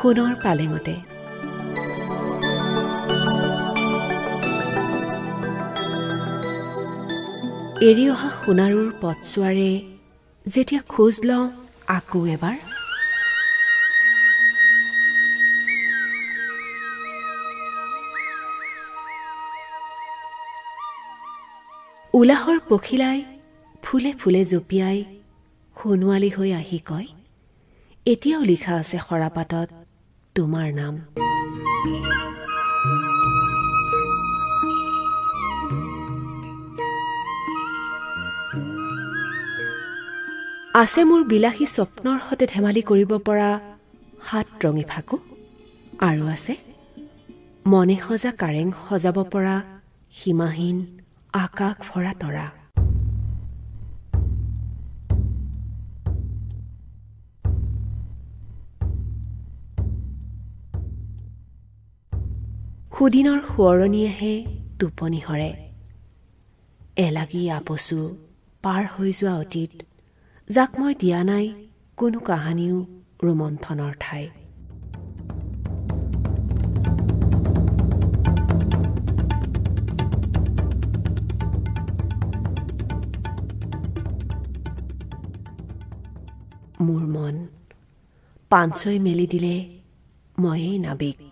সোণৰ পালেঙতে। এৰি অহা সোণাৰুৰ পথছোৱাৰে যেতিয়া খোজ লওঁ আকৌ এবাৰ, উলাহৰ পখিলাই ফুলে ফুলে জঁপিয়াই সোণোৱালী হৈ আহি কয়, এতিয়াও লিখা আছে সৰাপাতত তোমাৰ নাম। আছে মোৰ বিলাসী স্বপ্নৰ সতে ধেমালি কৰিব পৰা 7 ৰঙী ফাকু, আৰু আছে মনে সজা কাৰেং সজাব পৰা সীমাহীন আকাশ ভৰা তৰা। সুদিনৰ সোঁৱৰণীয়েহে টোপনি হৰে, এলাগী আপচু পাৰ হৈ যোৱা অতীত, যাক মই দিয়া নাই কোনো কাহানিও ৰোমন্থনৰ ঠাই। মোৰ মন পাঞ্চৈ মেলি দিলে ময়েই নাবিক।